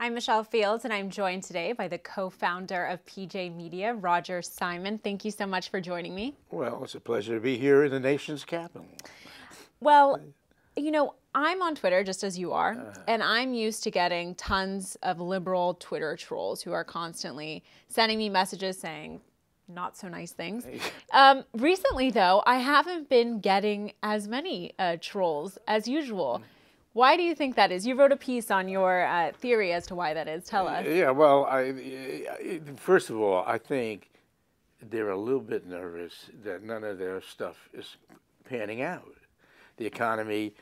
I'm Michelle Fields, and I'm joined today by the co-founder of PJ Media, Roger Simon. Thank you so much for joining me. Well, it's a pleasure to be here in the nation's capital. Well, I'm on Twitter just as you are, and I'm used to getting tons of liberal Twitter trolls who are constantly sending me messages saying not so nice things. Recently, though, I haven't been getting as many trolls as usual. Why do you think that is? You wrote a piece on your theory as to why that is. Tell us. Yeah, well, first of all, I think they're a little bit nervous that none of their stuff is panning out. The economy,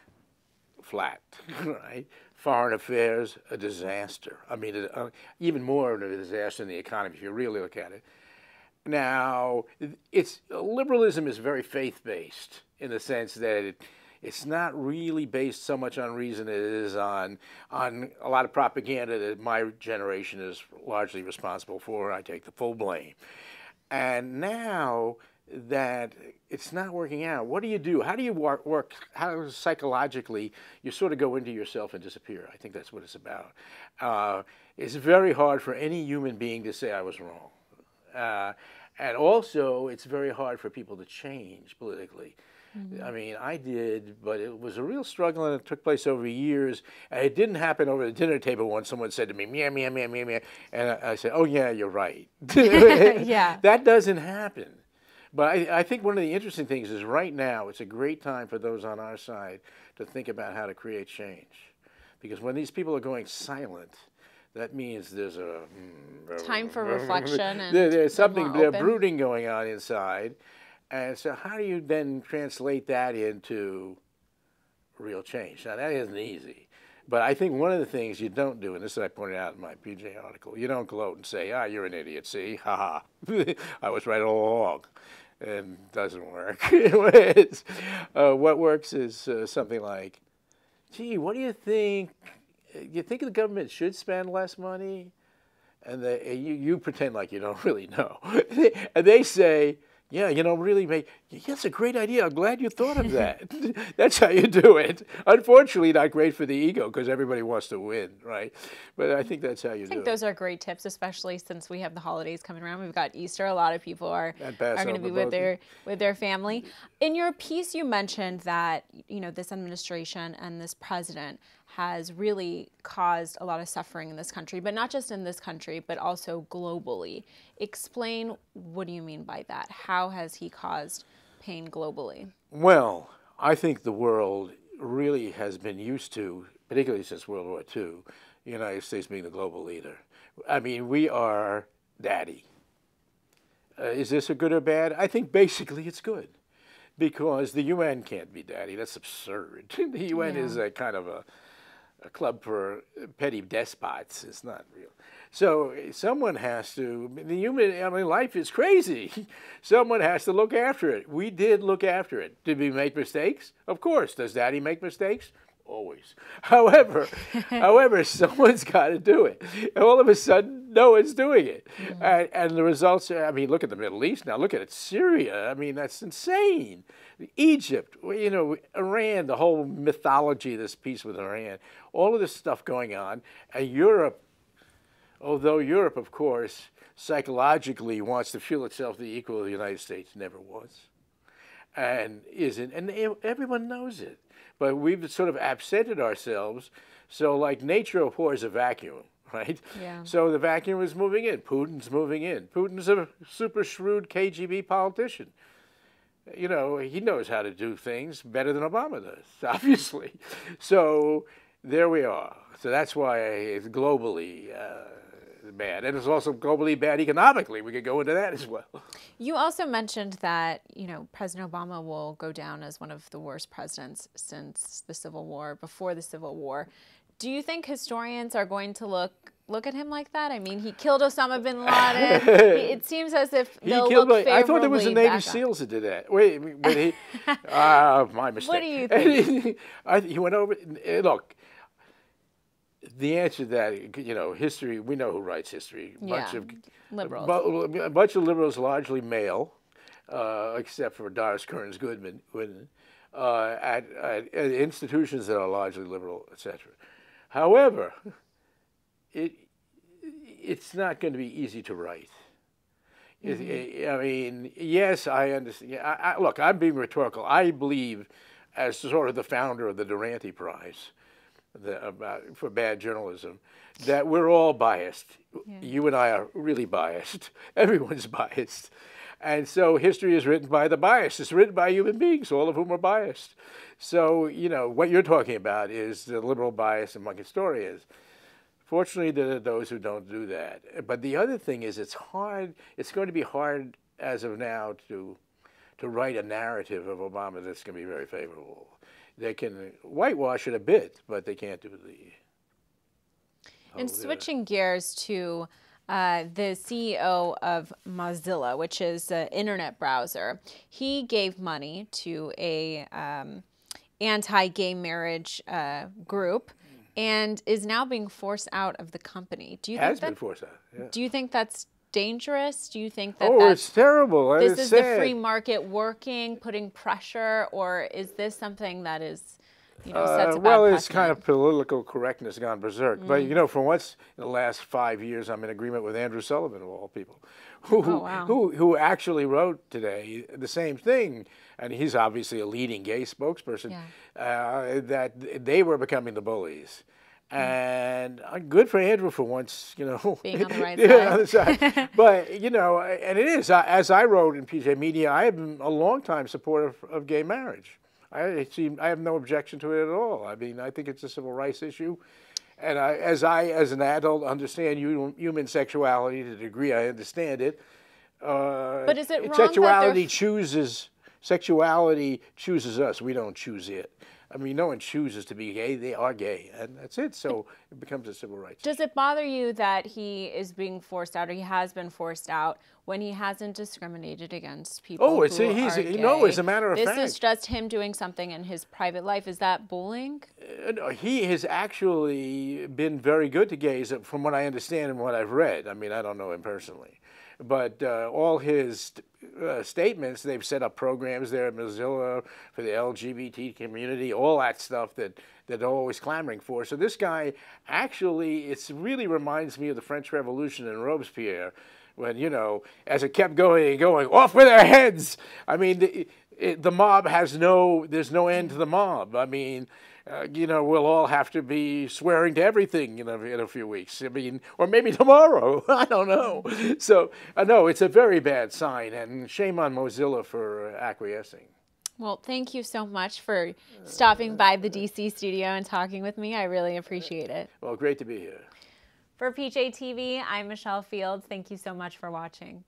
flat, right? Foreign affairs, a disaster. I mean, even more of a disaster than the economy if you really look at it. Now, liberalism is very faith-based in the sense that it's not really based so much on reason as it is on a lot of propaganda that my generation is largely responsible for. I take the full blame. And now that it's not working out, what do you do? How do you work? How psychologically you sort of go into yourself and disappear? I think that's what it's about. It's very hard for any human being to say I was wrong. And also, it's very hard for people to change politically. I mean, I did, but it was a real struggle, and it took place over years. And it didn't happen over the dinner table when someone said to me, meow, meow, meow, meow, meow. And I said, oh, yeah, you're right. Yeah. That doesn't happen. But I think one of the interesting things is right now, it's a great time for those on our side to think about how to create change. Because when these people are going silent, that means there's a time for reflection and there's something, they're brooding going on inside. And so how do you then translate that into real change? Now, that isn't easy. But I think one of the things you don't do, and this is what I pointed out in my PJ article, you don't gloat and say, you're an idiot, see? Ha ha. I was right all along. And it doesn't work. What works is something like, gee, what do you think? You think the government should spend less money? And you pretend like you don't really know. And they say, yeah, really, that's a great idea. I'm glad you thought of that. That's how you do it. Unfortunately, not great for the ego because everybody wants to win, right? But I think that's how you do it. I think those are great tips, especially since we have the holidays coming around. We've got Easter. A lot of people are going to be with their family. In your piece, you mentioned that this administration and this president has really caused a lot of suffering in this country, but not just in this country, but also globally. Explain, what do you mean by that? How has he caused pain globally? Well, I think the world really has been used to, particularly since World War II, the United States being the global leader. I mean, we are daddy. Is this a good or bad? I think basically it's good because the UN can't be daddy. That's absurd. The UN is a kind of a club for petty despots. It's not real. So someone has to, life is crazy. Someone has to look after it. We did look after it. Did we make mistakes? Of course. Does Daddy make mistakes? Always. However, someone's got to do it. And all of a sudden, no one's doing it. And the results are, look at the Middle East now. Look at it, Syria. That's insane. Egypt, Iran, the whole mythology of this peace with Iran, all of this stuff going on. And Europe, although Europe, of course, psychologically wants to feel itself the equal of the United States, never was. And isn't. And everyone knows it. But we've sort of absented ourselves. So like nature abhors a vacuum, right? Yeah. So the vacuum is moving in. Putin's moving in. Putin's a super shrewd KGB politician. He knows how to do things better than Obama does, obviously. So there we are. So that's why it's globally bad. And it's also globally bad economically. We could go into that as well. You also mentioned that, President Obama will go down as one of the worst presidents since the Civil War, before the Civil War. Do you think historians are going to look at him like that? He killed Osama bin Laden. It seems as if they'll look favorably I thought there was the Navy SEALs that did that. Wait, but he, my mistake. What do you think? He went over, look, the answer to that, history, we know who writes history. Liberals. A bunch of liberals, largely male, except for Doris Kearns Goodman, at institutions that are largely liberal, etc. However, it's not going to be easy to write. I mean, yes, I understand. Look, I'm being rhetorical. I believe, as sort of the founder of the Durante Prize for bad journalism, that we're all biased. Yeah. You and I are really biased. Everyone's biased. And so history is written by the biased. It's written by human beings, all of whom are biased. So, you know, what you're talking about is the liberal bias among historians. Fortunately, there are those who don't do that. But the other thing is, it's hard. It's going to be hard as of now to write a narrative of Obama that's going to be very favorable. They can whitewash it a bit, but they can't do the. And switching gears to the CEO of Mozilla, which is an internet browser, he gave money to a anti-gay marriage group. And is now being forced out of the company. Do you think been forced out? Yeah. Do you think that's dangerous? Do you think that it's terrible? This is the free market working, putting pressure, or is this something that is, you know, sets a bad well, it's kind of political correctness gone berserk. But you know, for once in the last 5 years, I'm in agreement with Andrew Sullivan of all people, who actually wrote today the same thing. And he's obviously a leading gay spokesperson, that they were becoming the bullies. And good for Andrew for once, you know. Being on the right side. On the side. But, you know, and it is, as I wrote in PJ Media, I have been a long-time supporter of gay marriage. I have no objection to it at all. I mean, I think it's a civil rights issue. And as an adult, understand human sexuality to the degree I understand it. But is it wrong Sexuality chooses us. We don't choose it. I mean, no one chooses to be gay. They are gay, and that's it. So it becomes a civil rights issue. Does it bother you that he is being forced out, or he has been forced out, when he hasn't discriminated against people who are gay? No, as a matter of fact. This is just him doing something in his private life. Is that bullying? No, he has actually been very good to gays, from what I understand and what I've read. I mean, I don't know him personally. But all his statements, they've set up programs there at Mozilla for the LGBT community, all that stuff that they're always clamoring for. So this guy, actually, it really reminds me of the French Revolution and Robespierre, when, you know, as it kept going and going, off with their heads. I mean, the mob there's no end to the mob. I mean, you know, we'll all have to be swearing to everything in a few weeks. I mean, or maybe tomorrow. I don't know. So, no, it's a very bad sign, and shame on Mozilla for acquiescing. Well, thank you so much for stopping by the DC studio and talking with me. I really appreciate it. Well, great to be here. For PJ TV, I'm Michelle Fields. Thank you so much for watching.